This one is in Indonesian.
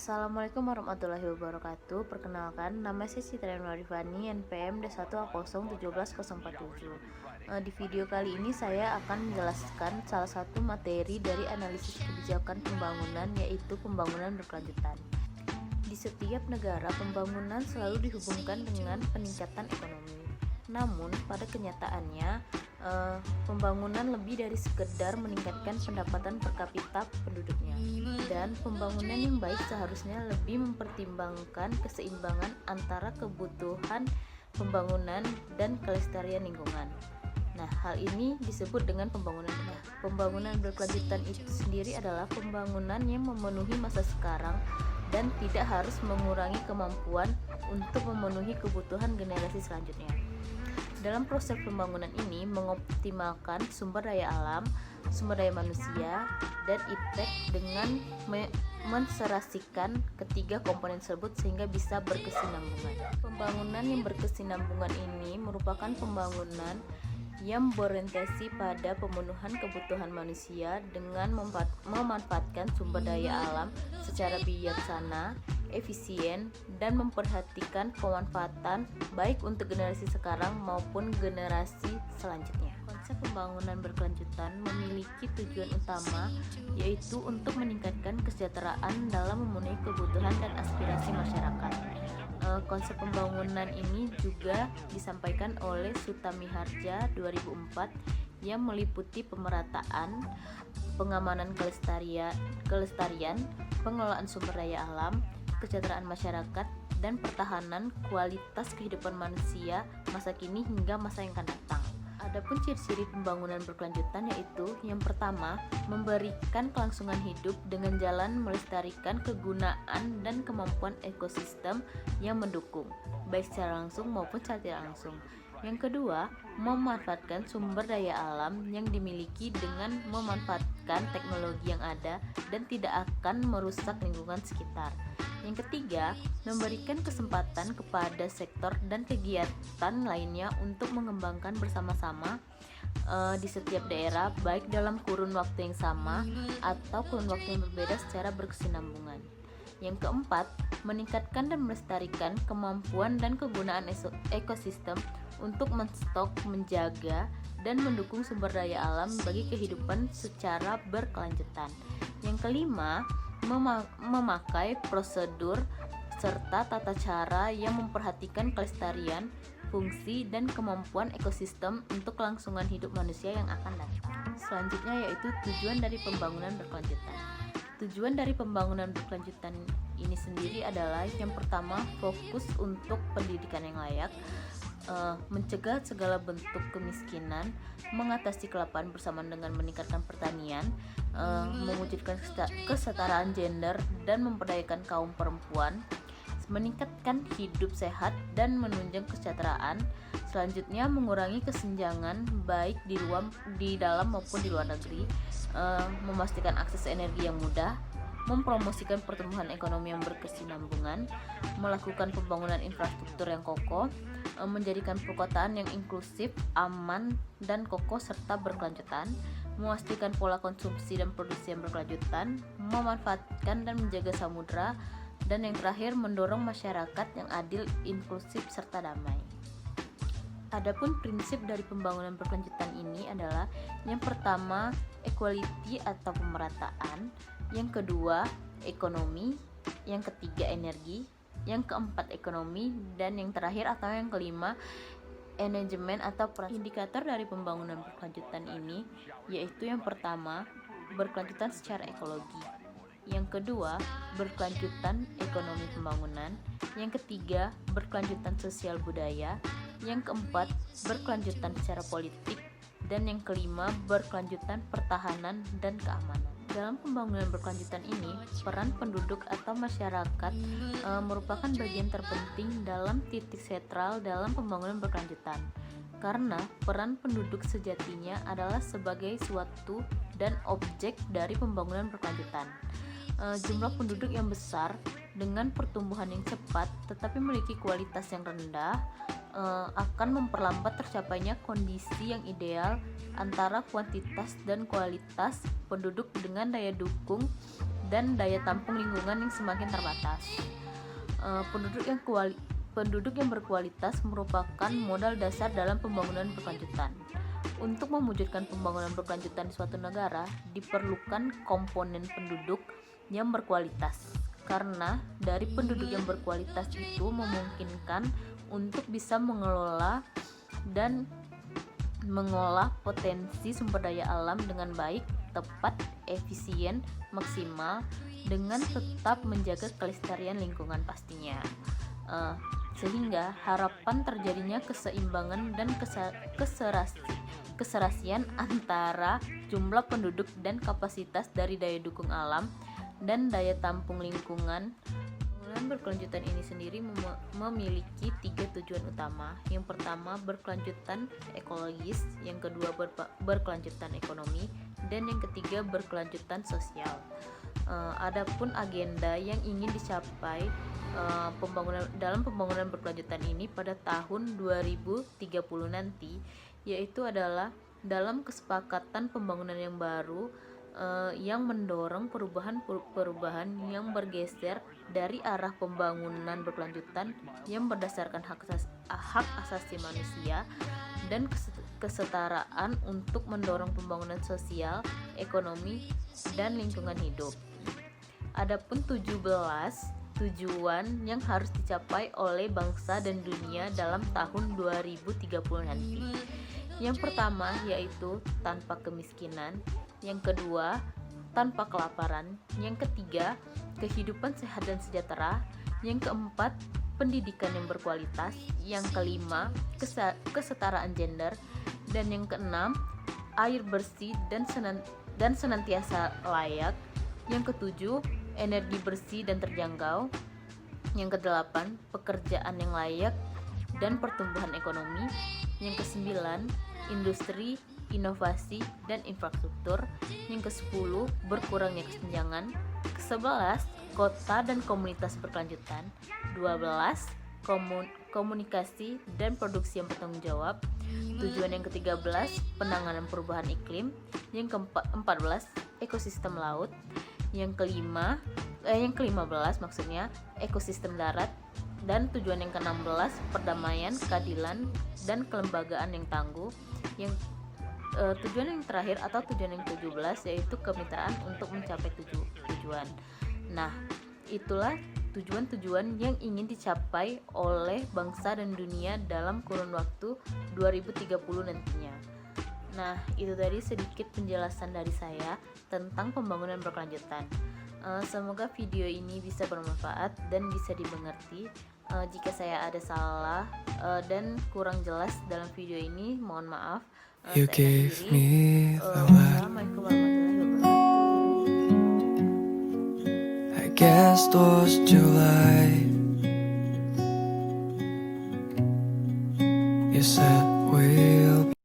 Assalamualaikum warahmatullahi wabarakatuh. Perkenalkan, nama saya Citra Marifani, NPM D1A017047. Di video kali ini saya akan menjelaskan salah satu materi dari analisis kebijakan pembangunan, yaitu pembangunan berkelanjutan. Di setiap negara, pembangunan selalu dihubungkan dengan peningkatan ekonomi. Namun, pada kenyataannya, pembangunan lebih dari sekedar meningkatkan pendapatan per kapita penduduknya, dan pembangunan yang baik seharusnya lebih mempertimbangkan keseimbangan antara kebutuhan pembangunan dan kelestarian lingkungan. Nah, hal ini disebut dengan pembangunan benar. Pembangunan berkelanjutan itu sendiri adalah pembangunan yang memenuhi masa sekarang dan tidak harus mengurangi kemampuan untuk memenuhi kebutuhan generasi selanjutnya. Dalam proses pembangunan ini mengoptimalkan sumber daya alam, sumber daya manusia, dan iptek dengan menserasikan ketiga komponen tersebut sehingga bisa berkesinambungan. Pembangunan yang berkesinambungan ini merupakan pembangunan yang berorientasi pada pemenuhan kebutuhan manusia dengan memanfaatkan sumber daya alam secara bijaksana, efisien, dan memperhatikan pemanfaatan baik untuk generasi sekarang maupun generasi selanjutnya. Konsep pembangunan berkelanjutan memiliki tujuan utama, yaitu untuk meningkatkan kesejahteraan dalam memenuhi kebutuhan dan aspirasi masyarakat. Konsep pembangunan ini juga disampaikan oleh Sutamiharja 2004 yang meliputi pemerataan, pengamanan kelestarian, pengelolaan sumber daya alam, kesejahteraan masyarakat, dan pertahanan kualitas kehidupan manusia masa kini hingga masa yang akan datang. Adapun ciri-ciri pembangunan berkelanjutan yaitu yang pertama, memberikan kelangsungan hidup dengan jalan melestarikan kegunaan dan kemampuan ekosistem yang mendukung, baik secara langsung maupun secara tidak langsung. Yang kedua, memanfaatkan sumber daya alam yang dimiliki dengan memanfaatkan teknologi yang ada dan tidak akan merusak lingkungan sekitar. Yang ketiga, memberikan kesempatan kepada sektor dan kegiatan lainnya untuk mengembangkan bersama-sama di setiap daerah, baik dalam kurun waktu yang sama atau kurun waktu yang berbeda secara berkesinambungan. Yang keempat, meningkatkan dan melestarikan kemampuan dan kegunaan ekosistem untuk menstok, menjaga, dan mendukung sumber daya alam bagi kehidupan secara berkelanjutan. Yang kelima, memakai prosedur serta tata cara yang memperhatikan kelestarian, fungsi, dan kemampuan ekosistem untuk kelangsungan hidup manusia yang akan datang. Selanjutnya yaitu tujuan dari pembangunan berkelanjutan. Tujuan dari pembangunan berkelanjutan ini sendiri adalah yang pertama, fokus untuk pendidikan yang layak, mencegah segala bentuk kemiskinan, mengatasi kelaparan bersama dengan meningkatkan pertanian, mewujudkan kesetaraan gender dan memperdayakan kaum perempuan, meningkatkan hidup sehat dan menunjang kesejahteraan. Selanjutnya, mengurangi kesenjangan baik di dalam maupun di luar negeri, memastikan akses energi yang mudah, mempromosikan pertumbuhan ekonomi yang berkesinambungan, melakukan pembangunan infrastruktur yang kokoh, menjadikan perkotaan yang inklusif, aman, dan kokoh serta berkelanjutan, memastikan pola konsumsi dan produksi yang berkelanjutan, memanfaatkan dan menjaga samudera, dan yang terakhir mendorong masyarakat yang adil, inklusif, serta damai. Adapun prinsip dari pembangunan berkelanjutan ini adalah yang pertama, equality atau pemerataan, yang kedua, ekonomi, yang ketiga, energi, yang keempat, ekonomi, dan yang terakhir atau yang kelima, manajemen atau peran. Indikator dari pembangunan berkelanjutan ini yaitu yang pertama, berkelanjutan secara ekologi, yang kedua, berkelanjutan ekonomi pembangunan, yang ketiga, berkelanjutan sosial budaya, yang keempat, berkelanjutan secara politik, dan yang kelima, berkelanjutan pertahanan dan keamanan. Dalam pembangunan berkelanjutan ini, peran penduduk atau masyarakat merupakan bagian terpenting dalam titik sentral dalam pembangunan berkelanjutan. Karena peran penduduk sejatinya adalah sebagai suatu dan objek dari pembangunan berkelanjutan. Jumlah penduduk yang besar dengan pertumbuhan yang cepat tetapi memiliki kualitas yang rendah akan memperlambat tercapainya kondisi yang ideal antara kuantitas dan kualitas penduduk dengan daya dukung dan daya tampung lingkungan yang semakin terbatas. Penduduk yang berkualitas merupakan modal dasar dalam pembangunan berkelanjutan. Untuk mewujudkan pembangunan berkelanjutan di suatu negara, diperlukan komponen penduduk yang berkualitas. Karena dari penduduk yang berkualitas itu memungkinkan untuk bisa mengelola dan mengolah potensi sumber daya alam dengan baik, tepat, efisien, maksimal, dengan tetap menjaga kelestarian lingkungan pastinya. Sehingga harapan terjadinya keseimbangan dan keserasian antara jumlah penduduk dan kapasitas dari daya dukung alam dan daya tampung lingkungan. Pembangunan berkelanjutan ini sendiri memiliki 3 tujuan utama. Yang pertama, berkelanjutan ekologis, yang kedua berkelanjutan ekonomi, dan yang ketiga berkelanjutan sosial. Adapun agenda yang ingin dicapai dalam pembangunan berkelanjutan ini pada tahun 2030 nanti, yaitu adalah dalam kesepakatan pembangunan yang baru yang mendorong perubahan yang bergeser dari arah pembangunan berkelanjutan yang berdasarkan hak asasi manusia dan kesetaraan untuk mendorong pembangunan sosial, ekonomi, dan lingkungan hidup. Adapun 17 tujuan yang harus dicapai oleh bangsa dan dunia dalam tahun 2030 nanti. Yang pertama yaitu tanpa kemiskinan, yang kedua tanpa kelaparan, yang ketiga kehidupan sehat dan sejahtera, yang keempat pendidikan yang berkualitas, yang kelima kesetaraan gender, dan yang keenam air bersih dan senantiasa layak, yang ketujuh energi bersih dan terjangkau, yang kedelapan pekerjaan yang layak dan pertumbuhan ekonomi, yang kesembilan industri, inovasi, dan infrastruktur, yang ke-10 berkurangnya kesenjangan, ke-11 kota dan komunitas berkelanjutan, 12 komunikasi dan produksi yang bertanggung jawab, tujuan yang ke-13 penanganan perubahan iklim, yang ke-14 ekosistem laut, yang ke-15 maksudnya ekosistem darat, dan tujuan yang ke-16 perdamaian, keadilan, dan kelembagaan yang tangguh. Yang tujuan yang terakhir atau tujuan yang ke-17 yaitu kemitraan untuk mencapai tujuan. Nah, itulah tujuan-tujuan yang ingin dicapai oleh bangsa dan dunia dalam kurun waktu 2030 nantinya. Nah, itu tadi sedikit penjelasan dari saya tentang pembangunan berkelanjutan. Semoga video ini bisa bermanfaat dan bisa dimengerti. Jika saya ada salah dan kurang jelas dalam video ini, mohon maaf. You Saya gave me the word. Assalamualaikum warahmatullahi wabarakatuh. I guess it was July. You said we'll